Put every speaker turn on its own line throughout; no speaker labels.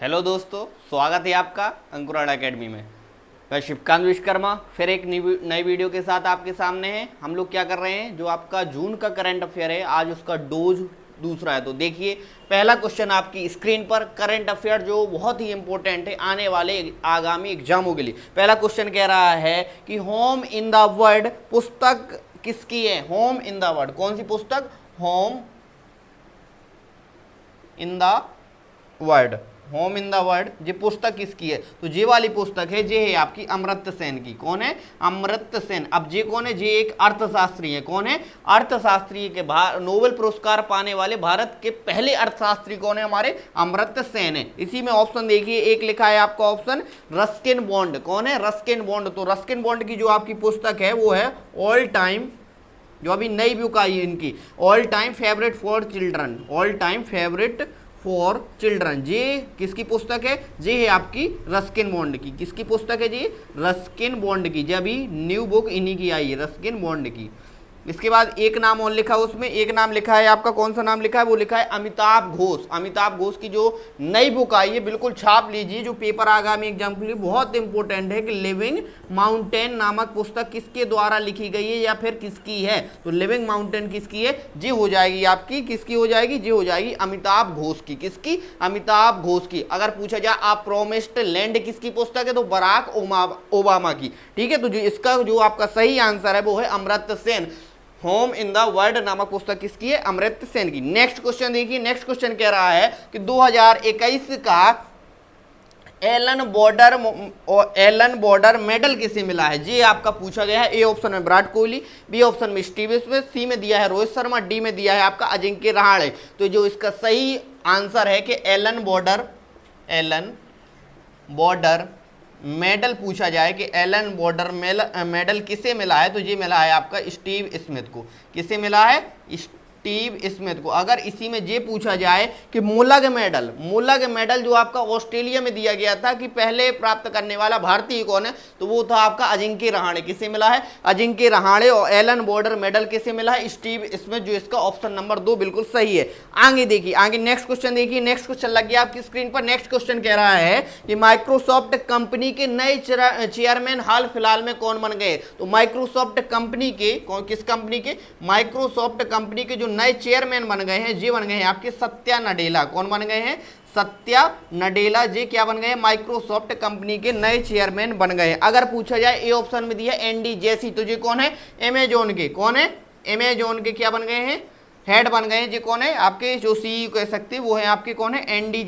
Hello दोस्तों, स्वागत है आपका अंकुराट एकेडमी में। मैं शिवकांत विश्वकर्मा फिर एक नई वीडियो के साथ आपके सामने हैं। हम लोग क्या कर रहे हैं, जो आपका जून का करंट अफेयर है, आज उसका डोज दूसरा है। तो देखिए, पहला क्वेश्चन आपकी स्क्रीन पर, करंट अफेयर जो बहुत ही इंपॉर्टेंट है आने वाले आगामी एग्जामों के लिए। पहला क्वेश्चन कह रहा है कि होम इन द वर्ल्ड पुस्तक किसकी है। होम इन द वर्ल्ड, कौन सी पुस्तक? Home in the world, home in the world, ये पुस्तक किसकी है? तो ये वाली पुस्तक है, ये है आपकी अमर्त्य सेन की। कौन है? अमर्त्य सेन। अब ये कौन है? ये एक अर्थशास्त्री है। कौन है? अर्थशास्त्री के नोबेल पुरस्कार पाने वाले भारत के पहले अर्थशास्त्री कौन है? हमारे अमर्त्य सेन है। इसी में ऑप्शन देखिए, एक लिखा है आपका ऑप्शन रस्किन बॉन्ड। कौन है? Ruskin bond. तो रस्किन बॉन्ड की जो आपकी पुस्तक है वो है ऑल टाइम, जो अभी नई बुक आई है इनकी, all time favourite for children. All time favourite for children, ये किसकी पुस्तक है? ये है आपकी रस्किन बॉन्ड की। किसकी पुस्तक है जी? रस्किन बॉन्ड की। जो अभी न्यू बुक इन्हीं की आई है, रस्किन बॉन्ड की। इसके बाद एक नाम और लिखा है उसमें, एक नाम लिखा है आपका, कौन सा नाम लिखा है? वो लिखा है अमिताभ घोष। अमिताभ घोष की जो नई बुक आई है, बिल्कुल छाप लीजिए, जो पेपर आगामी एग्जाम के लिए बहुत इंपॉर्टेंट है, कि लिविंग माउंटेन नामक पुस्तक किसके द्वारा लिखी गई है या फिर किसकी है? तो लिविंग माउंटेन किसकी है? जी हो जाएगी आपकी, किसकी हो जाएगी? जी हो जाएगी अमिताभ घोष की। किसकी? अमिताभ घोष की। अगर पूछा जाए आप प्रोमिस्ड लैंड किसकी पुस्तक है, तो बराक ओबामा की। ठीक है, तो जो इसका जो आपका सही आंसर है वो है Amartya Sen. Home in the world नामक पुस्तक किसकी है? अमर्त्य सेन की। नेक्स्ट क्वेश्चन देखिए, नेक्स्ट क्वेश्चन कह रहा है कि 2021 का एलन बॉर्डर मेडल किसे मिला है? जी आपका पूछा गया है। ए ऑप्शन में विराट कोहली, बी ऑप्शन में स्टीव स्मिथ, सी में दिया है रोहित शर्मा, डी में दिया है आपका अजिंक्य रहाणे। तो जो इसका सही आंसर है कि एलन बॉर्डर मेडल पूछा जाए कि एलन बॉर्डर मेडल किसे मिला है, तो ये मिला है आपका स्टीव स्मिथ को। किसे मिला है? स्टीव स्मिथ को। अगर इसी में ये पूछा जाए कि मुलग मेडल जो आपका ऑस्ट्रेलिया में दिया गया था, कि पहले प्राप्त करने वाला भारतीय कौन है, तो वो था आपका अजिंक्य रहाणे। किसे मिला है? अजिंक्य रहाणे। और एलन बॉर्डर मेडल किसे मिला है? स्टीव स्मिथ, जो इसका ऑप्शन नंबर 2 बिल्कुल सही है। आगे देखिए, आगे नेक्स्ट क्वेश्चन देखिए, नेक्स्ट क्वेश्चन लग गया आपकी स्क्रीन पर। नेक्स्ट क्वेश्चन कह रहा है कि माइक्रोसॉफ्ट कंपनी के नए चेयरमैन हाल फिलहाल में कौन बन गए? तो माइक्रोसॉफ्ट कंपनी के, किस कंपनी के? माइक्रोसॉफ्ट कंपनी के जो नए चेयरमैन बन गए हैं, ये बन गए हैं आपके सत्या नडेला। कौन बन गए हैं? सत्या नडेला जी क्या बन गए हैं? माइक्रोसॉफ्ट कंपनी के नए चेयरमैन बन गए हैं। अगर पूछा जाए, ए ऑप्शन में दिया एंडी जेसी, तो ये कौन है? अमेजोन के। कौन है? अमेजोन के क्या बन गए हैं? हेड बन गए हैं। जी कौन है? आपके जो सीईओ कह सकते हैं वो है आपके, कौन है? एंडी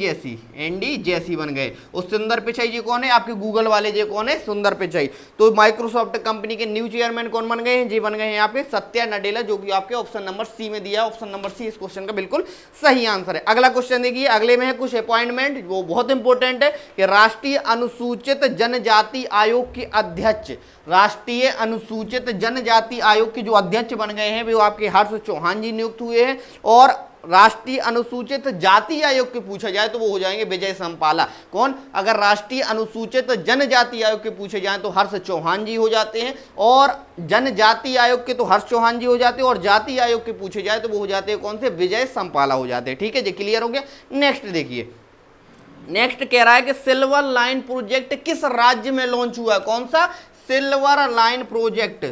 जेसी बन गए। और सुंदर पिचाई जी कौन है? आपके गूगल वाले जी कौन है? सुंदर पिचाई। तो माइक्रोसॉफ्ट कंपनी के न्यू चेयरमैन कौन बन गए हैं? जी बन गए हैं आपके सत्या नडेला, जो कि आपके ऑप्शन नंबर सी में दिया है। ऑप्शन नंबर सी इस क्वेश्चन का बिल्कुल सही आंसर है। अगला क्वेश्चन देखिए, अगले में है कुछ अपॉइंटमेंट, वो बहुत इंपॉर्टेंट है, कि राष्ट्रीय अनुसूचित जनजाति आयोग के अध्यक्ष, राष्ट्रीय अनुसूचित जनजाति आयोग के जो अध्यक्ष बन गए हैं वो आपके हर्ष चौहान जी नियुक्त हुए हैं। और राष्ट्रीय अनुसूचित जाति आयोग के पूछा जाए तो वो हो जाएंगे विजय संपाला। कौन? अगर राष्ट्रीय अनुसूचित जनजाति आयोग के पूछे जाए तो हर्ष चौहान जी हो जाते हैं, और जनजाति आयोग के तो हर्ष चौहान जी हो जाते हैं, और जाति आयोग के पूछे जाए तो वो हो जाते हैं कौन से? विजय संपाला हो जाते हैं। ठीक है जी, क्लियर हो गया। नेक्स्ट देखिए, नेक्स्ट कह रहा है कि सिल्वर लाइन प्रोजेक्ट किस राज्य में लॉन्च हुआ है? कौन सा? Silver line project.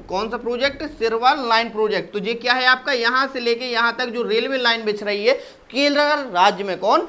कौन सा प्रोजेक्ट? Silver line project. तो ये क्या है आपका? यहां से लेके यहां तक जो रेलवे लाइन बिछ रही है, केरल राज्य में। कौन?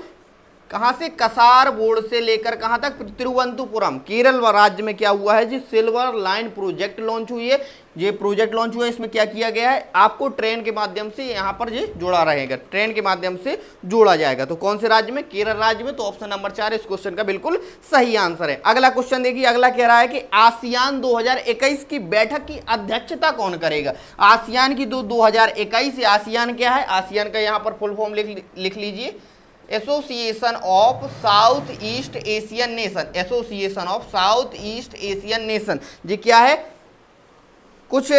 कहां से? कसार बोर्ड से लेकर कहां तक? तिरुवनंतपुरम। केरल राज्य में क्या हुआ है जी? सिल्वर लाइन प्रोजेक्ट लॉन्च हुई है। ये प्रोजेक्ट लॉन्च हुआ है, इसमें क्या किया गया है? आपको ट्रेन के माध्यम से यहां पर ये जोड़ा रहेगा, ट्रेन के माध्यम से जोड़ा जाएगा। तो कौन से राज्य में? केरल राज्य में। तो ऑप्शन नंबर 4 इस क्वेश्चन का बिल्कुल सही आंसर है। अगला क्वेश्चन देखिए, अगला कह रहा है कि आसियान 2021 की बैठक की अध्यक्षता कौन करेगा? आसियान की 2021, आसियान क्या है? आसियान का यहां पर फुल फॉर्म लिख लीजिए, association of south east Asian nation. Association of south east Asian nation, ये क्या है? कुछ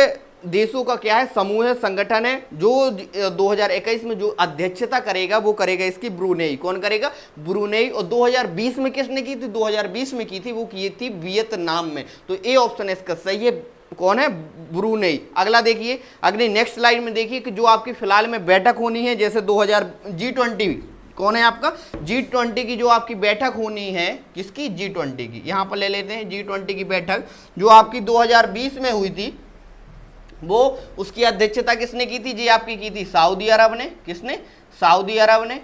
देशों का क्या है? समूह है, संगठन है, जो 2021 में जो अध्यक्षता करेगा वो करेगा इसकी ब्रुनेई। कौन करेगा? ब्रुनेई। और 2020 में किसने की थी? 2020 में की थी, वो की थी वियतनाम में। तो ए ऑप्शन इसका सही है। कौन है? ब्रुनेई। अगला देखिए, अगली नेक्स्ट स्लाइड में देखिए कि जो आपकी फिलहाल में बैठक होनी है, जैसे G20 कौन है आपका G20 की जो आपकी बैठक होनी है, किसकी, G20 की। यहां पर ले लेते हैं G20 की बैठक जो आपकी 2020 में हुई थी, वो उसकी अध्यक्षता किसने की थी, जी आपकी की थी सऊदी अरब ने। किसने, सऊदी अरब ने।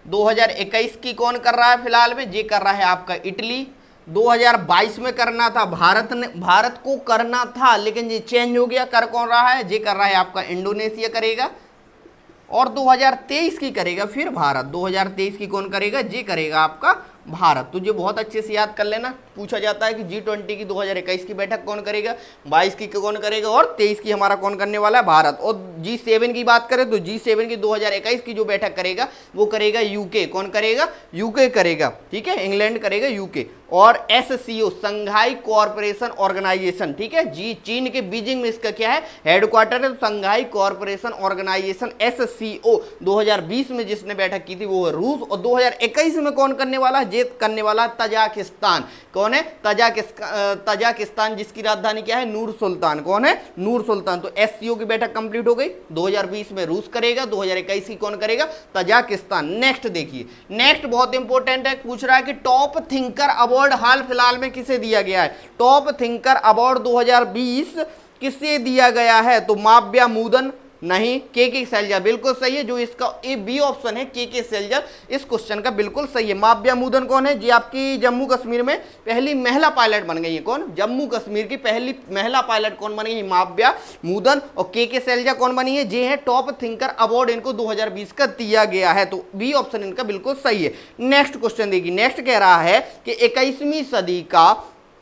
2021 की कौन कर रहा है फिलहाल में, ये कर रहा है आपका इटली। 2022 में करना था भारत को करना था, लेकिन ये चेंज हो गया। कर कौन रहा है, ये कर रहा है आपका इंडोनेशिया करेगा। और 2023 की करेगा फिर भारत। 2023 की कौन करेगा, ये करेगा आपका भारत। तुझे बहुत अच्छे से याद कर लेना, पूछा जाता है कि G20 की 2021 की बैठक कौन करेगा, 22 की कौन करेगा और 23 की हमारा कौन करने वाला है, भारत। और G7 की बात करें तो G7 की 2021 की जो बैठक करेगा वो करेगा यूके। कौन करेगा, यूके करेगा, ठीक है, इंग्लैंड करेगा, यूके। और SCO संघाई कॉरपोरेशन ऑर्गेनाइजेशन, ठीक है जी, चीन के बीजिंग में इसका क्या है, हेडक्वार्टर है। संघाई कॉरपोरेशन ऑर्गेनाइजेशन SCO 2020 में जिसने बैठक की थी वो है रूस। और 2021 में कौन करने वाला है, करने वाला तजाकिस्तान। कौन है, तजाकिस्तान, जिसकी राजधानी क्या है, नूर सुल्तान। कौन है, नूर सुल्तान। तो SCO की बैठक कंप्लीट हो गई। 2020 में रूस करेगा, 2021 की कौन करेगा, तजाकिस्तान। नेक्स्ट देखिए, नेक्स्ट बहुत इंपॉर्टेंट है, पूछ रहा है कि टॉप थिंकर अवार्ड हाल फिलहाल में किसे दिया गया है। टॉप थिंकर अवार्ड 2020 किसे दिया गया है, तो माव्या मूदन नहीं, के सैलजा बिल्कुल सही है। जो इसका ए बी ऑप्शन है के सैलजा, इस क्वेश्चन का बिल्कुल सही है। माव्या मूदन कौन है जी, आपकी जम्मू कश्मीर में पहली महिला पायलट बन गई है। कौन, जम्मू कश्मीर की पहली महिला पायलट कौन बनी है, माव्या मूदन। और के सैलजा कौन बनी है, ये है टॉप थिंकर अवार्ड इनको 2020 का दिया गया है। तो बी ऑप्शन इनका बिल्कुल सही है। नेक्स्ट क्वेश्चन देखिए, नेक्स्ट कह रहा है कि 21वीं सदी का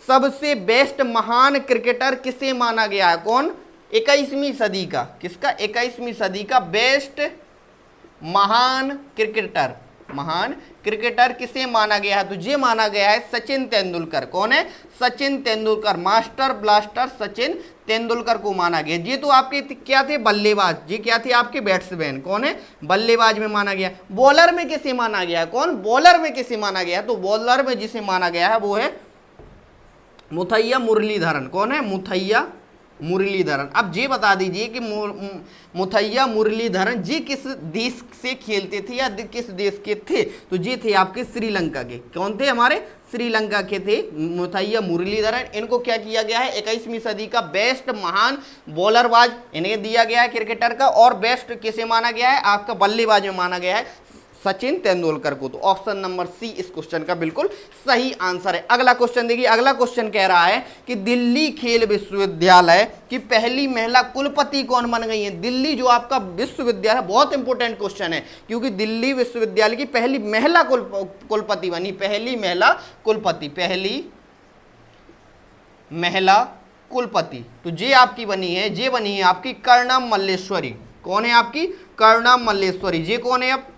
सबसे बेस्ट महान क्रिकेटर किसे माना गया है। कौन, 21वीं सदी का, किसका, 21वीं सदी का बेस्ट महान क्रिकेटर किसे माना गया है, तो ये माना गया है सचिन तेंदुलकर। कौन है, सचिन तेंदुलकर, मास्टर ब्लास्टर सचिन तेंदुलकर को माना गया। ये तो आपके क्या थे, बल्लेबाज, ये क्या थे आपके बैट्समैन। कौन है, बल्लेबाज में माना गया। बॉलर में किसे माना गया है, कौन, बॉलर में किसे माना गया है, तो बॉलर में जिसे माना गया है वो है मुथैया मुरलीधरन। कौन है, मुथैया मुरलीधरन। अब ये बता दीजिए कि मुथैया मुरलीधरन जी किस देश से खेलते थे या किस देश के थे, तो ये थे आपके श्रीलंका के। कौन थे, हमारे श्रीलंका के थे मुथैया मुरलीधरन। इनको क्या किया गया है, 21वीं सदी का बेस्ट महान बॉलरबाज इन्हें दिया गया है क्रिकेटर का। और बेस्ट किसे माना गया है, आपका बल्लेबाज में माना गया है सचिन तेंदुलकर को। तो ऑप्शन नंबर सी इस क्वेश्चन का बिल्कुल सही आंसर है। अगला क्वेश्चन देखिए, अगला क्वेश्चन कह रहा है कि दिल्ली खेल विश्वविद्यालय की पहली महिला कुलपति कौन बन गई है। दिल्ली जो आपका विश्वविद्यालय, बहुत इंपॉर्टेंट क्वेश्चन है, क्योंकि दिल्ली विश्वविद्यालय की पहली महिला कुलपति बनी, पहली महिला कुलपति, पहली महिला कुलपति। तो ये आपकी बनी है, ये बनी है आपकी कर्णम मल्लेश्वरी। कौन है आपकी, कर्णम मल्लेश्वरी। ये कौन है, अब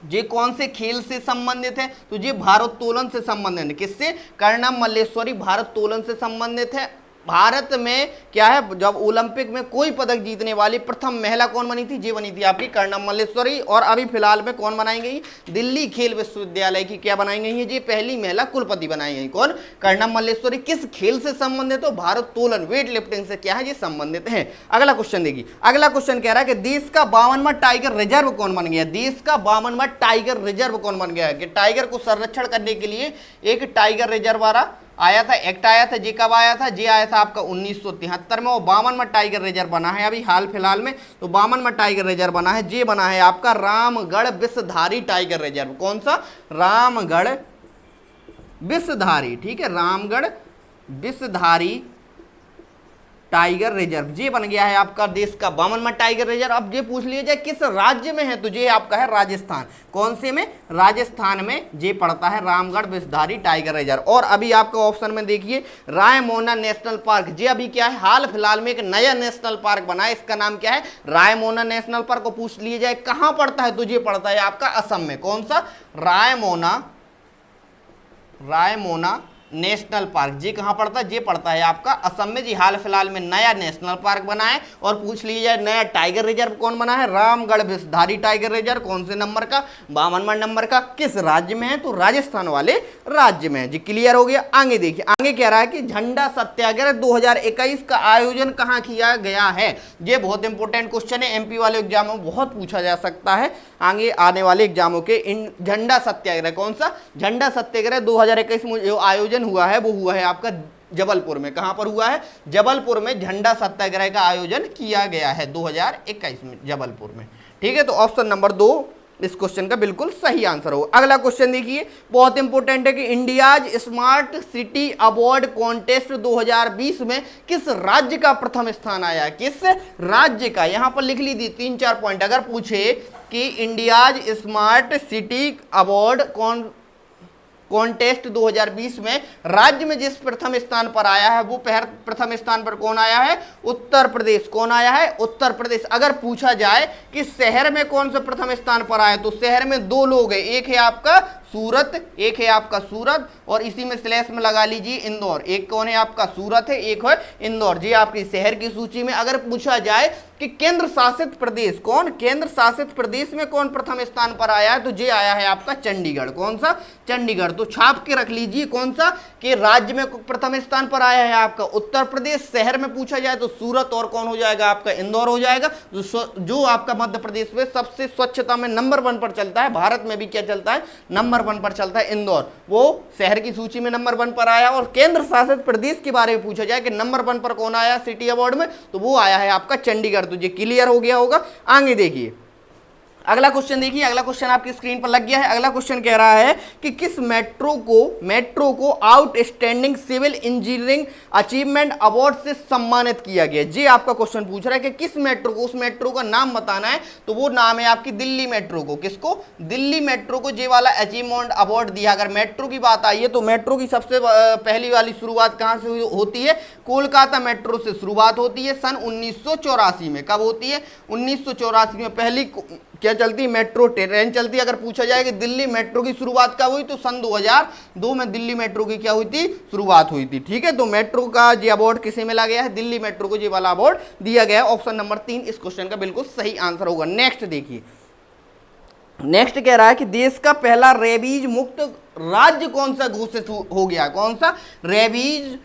ये कौन से खेल से संबंधित है, तो ये भारोत्तोलन से संबंधित है। किससे, कर्णम मल्लेश्वरी भारोत्तोलन से संबंधित है। भारत में क्या है, जब ओलंपिक में कोई पदक जीतने वाली प्रथम महिला कौन बनी थी, ये बनी थी आपकी कर्णम मल्लेश्वरी। और अभी फिलहाल में कौन बनाई गई, दिल्ली खेल विश्वविद्यालय की क्या बनाई गई है, ये पहली महिला कुलपति बनाई गई। कौन, कर्णम मल्लेश्वरी। किस खेल से संबंधित हो, भारोत्तोलन, वेट लिफ्टिंग से क्या है, ये संबंधित है। अगला क्वेश्चन देखिए, अगला क्वेश्चन कह रहा है कि देश का 52वां टाइगर रिजर्व कौन बन गया। देश का 52वां टाइगर रिजर्व कौन बन गया है, कि टाइगर को संरक्षण करने के लिए एक टाइगर रिजर्व आया था, एक्ट आया था। जे कब आया था, जे आया था आपका 1973 में। और 52वां टाइगर रिजर्व बना है अभी हाल फिलहाल में। तो 52वां टाइगर रिजर्व बना है, जे बना है आपका रामगढ़ विषधारी टाइगर रिजर्व। कौन सा, रामगढ़ विषधारी, ठीक है, रामगढ़ विषधारी टाइगर रिजर्व, ये बन गया है आपका देश का 52वां टाइगर रिजर्व। अब ये पूछ लिया जाए किस राज्य में है, तो ये आपका है राजस्थान। कौन से में, राजस्थान में ये पड़ता है रामगढ़ विषधारी टाइगर रिजर्व। और अभी आपका ऑप्शन में देखिए रायमोना नेशनल पार्क, ये अभी क्या है, हाल फिलहाल में एक नया नेशनल पार्क बना है, इसका नाम क्या है, रायमोना नेशनल पार्क। को पूछ लिया जाए कहाँ पड़ता है, तो ये पड़ता है आपका असम में। कौन सा, रायमोना नेशनल पार्क, जी कहाँ पड़ता है, ये पड़ता है आपका असम में। जी हाल फिलहाल में नया नेशनल पार्क बना है। और पूछ लीजिए नया टाइगर रिजर्व कौन बना है, रामगढ़ विषधारी टाइगर रिजर्व, कौन से नंबर का, 52वां नंबर का, किस राज्य में है, तो राजस्थान वाले राज्य में है। जी क्लियर हो गया। आगे देखिए, आगे कह रहा है कि झंडा सत्याग्रह 2021 का आयोजन कहाँ किया गया है। ये बहुत इंपॉर्टेंट क्वेश्चन है, एमपी वाले एग्जामों में बहुत पूछा जा सकता है आगे आने वाले एग्जामों के। इन झंडा सत्याग्रह कौन सा, झंडा सत्याग्रह 2021 में जो आयोजन हुआ है वो हुआ है आपका जबलपुर में। कहां पर हुआ है, जबलपुर में झंडा सत्याग्रह का आयोजन किया गया है 2021 में जबलपुर में। ठीक है, तो ऑप्शन नंबर 2 इस क्वेश्चन का बिल्कुल सही आंसर होगा। अगला क्वेश्चन देखिए, बहुत इंपॉर्टेंट है कि India's smart city award contest 2020 में किस राज्य का प्रथम स्थान आया, किस राज्य का, यहां पर लिख लीजिए 3-4 पॉइंट। अगर पूछे कि India's smart city award contest 2020 में राज्य में जिस प्रथम स्थान पर आया है वो प्रथम स्थान पर कौन आया है, उत्तर प्रदेश। कौन आया है, उत्तर प्रदेश। अगर पूछा जाए कि शहर में कौन सा प्रथम स्थान पर आया, तो शहर में 2 लोग हैं, एक है आपका सूरत, एक है आपका सूरत, और इसी में स्लैश में लगा लीजिए इंदौर। एक कौन है आपका सूरत है, एक है इंदौर। जी आपकी शहर की सूची में। अगर पूछा जाए कि केंद्र शासित प्रदेश, कौन केंद्र शासित प्रदेश में कौन प्रथम स्थान पर आया है, तो ये आया है आपका चंडीगढ़। कौन सा, चंडीगढ़। तो छाप के रख लीजिए कौन सा, कि राज्य में प्रथम स्थान पर आया है आपका उत्तर प्रदेश। शहर में पूछा जाए तो सूरत, और कौन हो जाएगा आपका इंदौर हो जाएगा। जो आपका मध्य प्रदेश में सबसे स्वच्छता में नंबर 1 पर चलता है, भारत में भी क्या चलता है, नंबर 1 पर चलता है इंदौर, वो शहर की सूची में नंबर 1 पर आया। और केंद्र शासित प्रदेश के बारे में पूछा जाए कि नंबर 1 पर कौन आया सिटी अवार्ड में, तो वो आया है आपका चंडीगढ़। तो ये क्लियर हो गया होगा। आगे देखिए, अगला क्वेश्चन देखिए, अगला क्वेश्चन आपकी स्क्रीन पर लग गया है। अगला क्वेश्चन कह रहा है कि किस मेट्रो को outstanding civil engineering achievement award से सम्मानित किया गया। जी आपका क्वेश्चन पूछ रहा है कि किस मेट्रो को, उस मेट्रो का नाम बताना है, तो वो नाम है आपकी दिल्ली मेट्रो को। किसको, दिल्ली मेट्रो को ये वाला अचीवमेंट अवार्ड दिया। अगर मेट्रो की बात आई है तो मेट्रो की सबसे पहली वाली शुरुआत कहां से होती है, कोलकाता मेट्रो से शुरुआत होती है सन 1984 में। कब होती है, 1984 में पहली क्या चलती, मेट्रो ट्रेन चलती है। अगर पूछा जाए कि दिल्ली मेट्रो की शुरुआत कब हुई, तो सन 2002 में दिल्ली मेट्रो की क्या हुई थी, शुरुआत हुई थी। ठीक है, तो मेट्रो का ये अवार्ड किसे मिला गया है, दिल्ली मेट्रो को ये वाला अवार्ड दिया गया है। ऑप्शन नंबर 3 इस क्वेश्चन का बिल्कुल सही आंसर होगा। नेक्स्ट देखिए, नेक्स्ट कह रहा है कि देश का पहला रेबीज मुक्त राज्य कौन सा घोषित हो गया, कौन सा रेबीज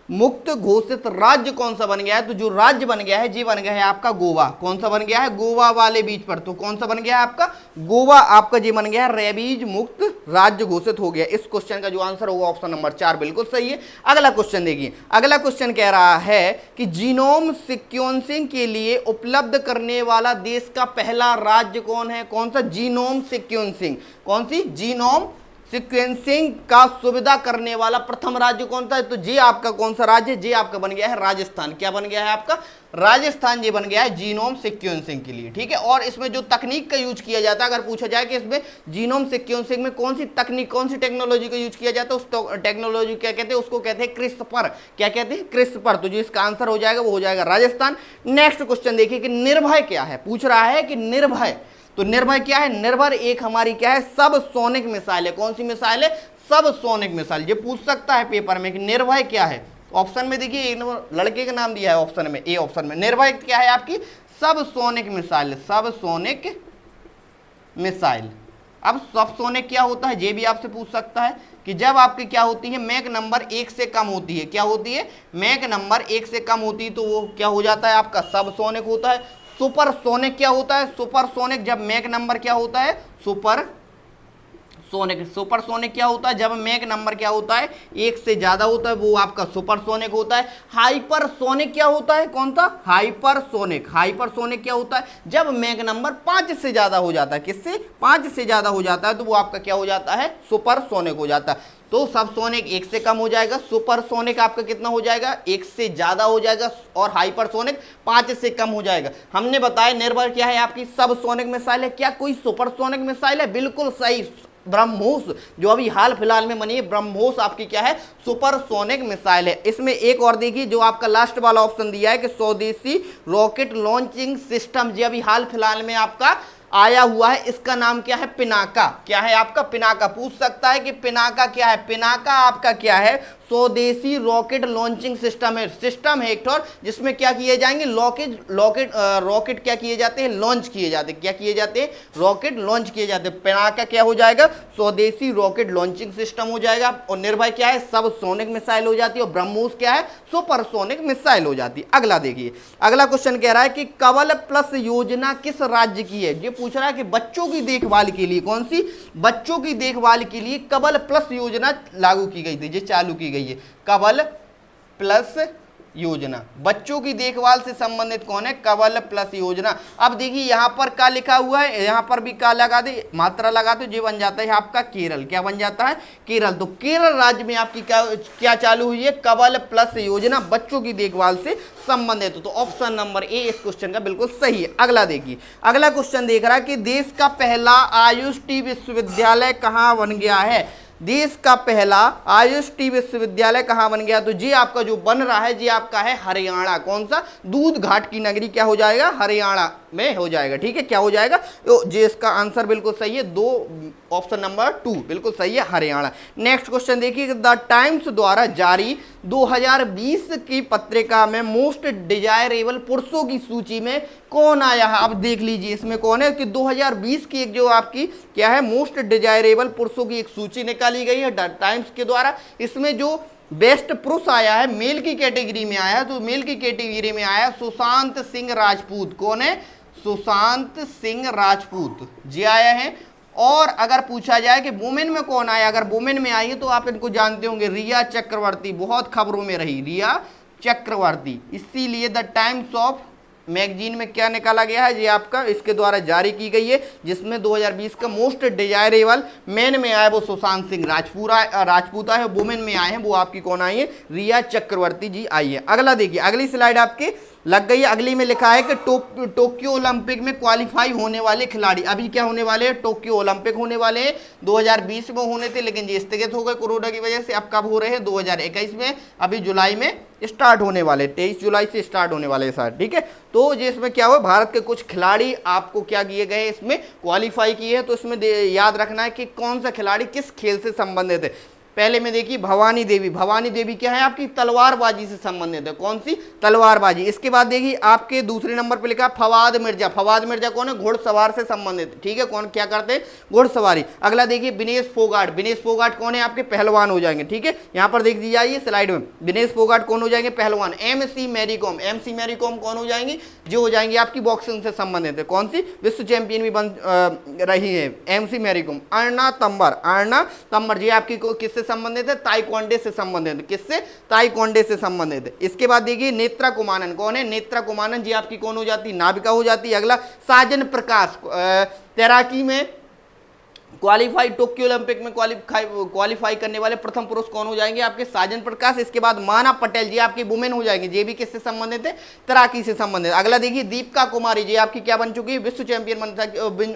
मुक्त घोषित राज्य कौन सा बन गया है, तो जो राज्य बन गया है जी बन गया है आपका गोवा। कौन सा बन गया है, गोवा वाले बीच पर, तो कौन सा बन गया है आपका गोवा, आपका जी बन गया है रेबीज मुक्त राज्य घोषित हो गया। इस क्वेश्चन का जो आंसर होगा ऑप्शन नंबर 4 बिल्कुल सही है। अगला क्वेश्चन देखिए, अगला क्वेश्चन कह रहा है कि जीनोम सिक्वेंसिंग के लिए उपलब्ध करने वाला देश का पहला राज्य कौन है, कौन सा, जीनोम सिक्वेंसिंग, कौन सी, जीनोम सीक्वेंसिंग का सुविधा करने वाला प्रथम राज्य कौन सा है, तो जी आपका कौन सा राज्य, जी आपका बन गया है राजस्थान। क्या बन गया है आपका, राजस्थान ये बन गया है जीनोम सीक्वेंसिंग के लिए। ठीक है, और इसमें जो तकनीक का यूज किया जाता है, अगर पूछा जाए कि इसमें जीनोम सीक्वेंसिंग में कौन सी तकनीक, कौन सी टेक्नोलॉजी का यूज किया जाता है, उस टेक्नोलॉजी क्या कहते हैं, उसको कहते हैं क्रिस्पर। क्या कहते हैं, क्रिस्पर। तो जो इसका आंसर हो जाएगा वो हो जाएगा राजस्थान। नेक्स्ट क्वेश्चन देखिए कि निर्भय क्या है, पूछ रहा है कि निर्भय, तो निर्भय क्या है, निर्भय एक हमारी क्या है, सब सोनिक मिसाइल है। कौन सी मिसाइल है, सब सोनिक मिसाइल। ये पूछ सकता है पेपर में कि निर्भय क्या है। ऑप्शन में देखिए एक लड़के का नाम दिया है ऑप्शन में, ए ऑप्शन में। निर्भय क्या है आपकी, सब सोनिक मिसाइल, सब सोनिक मिसाइल। अब सब सोनिक क्या होता है ये भी आपसे पूछ सकता है कि जब आपकी क्या होती है, मैक नंबर 1 से कम होती है, क्या होती है, मैक नंबर 1 से कम होती है, तो वो क्या हो जाता है आपका सब सोनिक होता है। सुपर सोनिक क्या होता है, सुपर सोनिक जब मैक नंबर क्या होता है, सुपर सोनिक। सुपर सोनिक क्या होता है, जब मैक नंबर क्या होता है 1 से ज्यादा होता है, वो आपका सुपर सोनिक होता है। हाइपर सोनिक क्या होता है, कौन सा, हाइपर सोनिक। हाइपर सोनिक क्या होता है, जब मैक नंबर 5 से ज्यादा हो जाता है, किससे, 5 से ज्यादा हो जाता है, तो वो आपका क्या हो जाता है, सुपर सोनिक हो जाता है। तो सब सोनिक 1 से कम हो जाएगा, सुपर सोनिक आपका कितना हो जाएगा, 1 से ज्यादा हो जाएगा, और हाइपर सोनिक 5 से कम हो जाएगा। हमने बताया निर्भय क्या है आपकी सब सोनिक मिसाइल है। क्या कोई सुपर सोनिक मिसाइल है, बिल्कुल सही, ब्रह्मोस जो अभी हाल फिलहाल में बनी है, ब्रह्मोस आपकी क्या है, सुपर सोनिक मिसाइल है। इसमें एक और देखिए जो आपका लास्ट वाला ऑप्शन दिया है कि स्वदेशी रॉकेट लॉन्चिंग सिस्टम, जो अभी हाल फिलहाल में आपका आया हुआ है, इसका नाम क्या है? पिनाका। क्या है आपका? पिनाका। पूछ सकता है कि पिनाका क्या है? पिनाका आपका क्या है? स्वदेशी रॉकेट लॉन्चिंग सिस्टम है। सिस्टम है एक और, जिसमें क्या किए जाएंगे? रॉकेट क्या किए जाते हैं? लॉन्च किए जाते हैं। क्या किए जाते हैं? रॉकेट लॉन्च किए जाते हैं। पिनाका क्या हो जाएगा? स्वदेशी रॉकेट लॉन्चिंग सिस्टम हो जाएगा। और निर्भय क्या है? सब सोनिक मिसाइल हो जाती है। और ब्रह्मोस क्या है? सुपरसोनिक मिसाइल हो जाती है। अगला देखिए, अगला क्वेश्चन कह रहा है कि कवल प्लस योजना किस राज्य की है? ये पूछ रहा है कि बच्चों की देखभाल के लिए, कौन सी? बच्चों की देखभाल के लिए कवल प्लस योजना लागू की गई थी, ये चालू की गई है। कवल प्लस योजना बच्चों की देखभाल से संबंधित कौन है? कवल प्लस योजना। अब देखिए यहां पर क्या लिखा हुआ है, यहां पर भी क्या लगा दे, मात्रा लगा दो, ये बन जाता है आपका केरल। क्या बन जाता है? केरल। तो केरल राज्य में आपकी क्या चालू हुई है? कवल प्लस योजना, बच्चों की देखभाल से संबंधित। तो ऑप्शन नंबर ए इस क्वेश्चन का बिल्कुल सही है। अगला देखिए, अगला क्वेश्चन देख रहा है कि देश का पहला आयुष टी विश्वविद्यालय कहां बन गया है? देश का पहला आयुष टी विश्वविद्यालय कहां बन गया? तो जी आपका जो बन रहा है जी आपका है हरियाणा। कौन सा? दूध घाट की नगरी क्या हो जाएगा? हरियाणा में हो जाएगा। ठीक है, क्या हो जाएगा? तो जी इसका आंसर बिल्कुल सही है, ऑप्शन नंबर 2 बिल्कुल सही है, हरियाणा। नेक्स्ट क्वेश्चन देखिए, द टाइम्स द्वारा जारी 2020 की पत्रिका में मोस्ट डिजायरेबल पुरुषों की सूची में कौन आया है? अब देख लीजिए इसमें कौन है कि 2020 की एक जो आपकी क्या है मोस्ट डिजायरेबल पुरुषों की एक सूची निकाली गई है द टाइम्स के द्वारा। इसमें जो बेस्ट पुरुष आया है, मेल की कैटेगरी में आया है, तो मेल की कैटेगरी में आया सुशांत सिंह राजपूत। कौन है? सुशांत सिंह राजपूत जी आया है। और अगर पूछा जाए कि वुमेन में कौन आया, अगर वुमेन में आई है तो आप इनको जानते होंगे, रिया चक्रवर्ती, बहुत खबरों में रही रिया चक्रवर्ती। इसीलिए द टाइम्स ऑफ मैगजीन में क्या निकाला गया है? ये आपका इसके द्वारा जारी की गई है, जिसमें 2020 का मोस्ट डिजायरेबल मैन में आया वो सुशांत सिंह राजपूता है। वुमेन में आए हैं वो आपकी कौन आई है? रिया चक्रवर्ती जी आई है। अगला देखिए, अगली स्लाइड आपके लग गई है। अगली में लिखा है कि टोक्यो ओलंपिक में क्वालिफाई होने वाले खिलाड़ी, अभी क्या होने वाले हैं? टोक्यो ओलंपिक होने वाले हैं। 2020 में होने थे लेकिन ये स्थगित हो गए कोरोना की वजह से। अब कब हो रहे हैं? 2021 में, अभी जुलाई में स्टार्ट होने वाले, 23 जुलाई से स्टार्ट होने वाले सर। ठीक है, तो ये इसमें क्या हुआ, भारत के कुछ खिलाड़ी आपको क्या किए गए, इसमें क्वालिफाई किए हैं। तो इसमें याद रखना है कि कौन सा खिलाड़ी किस खेल से संबंधित है। पहले में देखिए भवानी देवी, भवानी देवी क्या है आपकी? तलवारबाजी से संबंधित है। कौन सी? तलवारबाजी। इसके बाद देखिए आपके दूसरे नंबर पे लिखा फवाद मिर्जा। फवाद मिर्जा कौन है? घुड़सवार से संबंधित। ठीक है, कौन क्या करते हैं? घुड़सवारी। अगला देखिए विनेश फोगाट। विनेश फोगाट कौन है आपके? पहलवान हो जाएंगे। ठीक है, यहाँ पर देख दीजिए स्लाइड में, विनेश फोगाट कौन हो जाएंगे? पहलवान। MC मैरी कॉम, MC मैरी कॉम कौन हो जाएंगी? जो हो जाएंगी आपकी बॉक्सिंग से संबंधित है। कौन सी? विश्व चैंपियन भी बन रही है MC मैरी कॉम। अर्ना तंबर जी आपकी किससे संबंधित है? ताइक्वांडो से संबंधित है। किससे? ताइक्वांडो से संबंधित है। इसके बाद देखिए नेत्रा कुमानन। कौन है? नेत्रा कुमानन जी आपकी कौन हो जाती है? नाविका हो जाती है। अगला साजन प्रकाश, तैराकी में क्वालिफाई, टोक्यो ओलंपिक में क्वालिफाई करने वाले प्रथम पुरुष कौन हो जाएंगे आपके? साजन प्रकाश। इसके बाद माना पटेल जी आपकी वुमेन हो जाएंगे। ये भी किससे संबंधित है? तैराकी से संबंधित। अगला देखिए दीपिका कुमारी जी आपकी क्या बन चुकी है? विश्व चैंपियन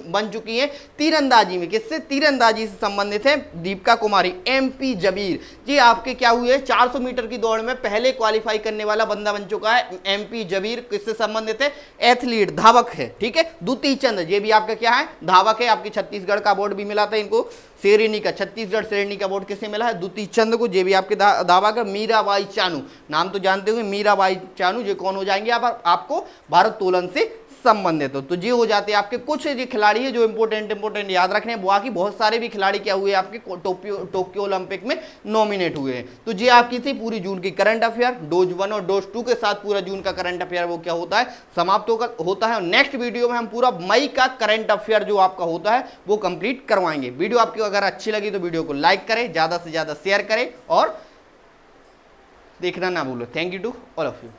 बन चुकी है तीरंदाजी में। किससे? तीरंदाजी से संबंधित है दीपिका कुमारी। MP जबीर जी आपके क्या हुए? 400 मीटर की दौड़ में पहले क्वालिफाई करने वाला बंदा बन चुका है MP जबीर। किससे संबंधित है? एथलीट, धावक है। ठीक है, द्वितीय चंद ये भी आपका क्या है? धावक है। आपकी छत्तीसगढ़ का अवार्ड भी मिला था इनको, श्रेणी का, छत्तीसगढ़ श्रेणी का अवार्ड किसे मिला है? द्वितीय चंद को। ये भी आपके दावा का मीराबाई चानू, नाम तो जानते होंगे मीराबाई चानू। ये कौन हो जाएंगे आपको? भारोत्तोलन से संबंधित हो। तो ये हो जाते हैं आपके कुछ ये खिलाड़ी है जो इंपोर्टेंट याद रखने हैं। बाकी बहुत सारे भी खिलाड़ी क्या हुए आपके टोक्यो ओलंपिक में नॉमिनेट हुए हैं। तो ये आपकी थी पूरी जून की करंट अफेयर। डोज 1 और डोज 2 के साथ पूरा जून का करंट अफेयर वो क्या होता है? समाप्त होता है। और नेक्स्ट वीडियो में हम पूरा मई का करंट अफेयर जो आपका होता है वो कंप्लीट करवाएंगे। वीडियो आपकी अगर अच्छी लगी तो वीडियो को लाइक करें, ज्यादा से ज्यादा शेयर करें और देखना ना भूलो। Thank you to all of you.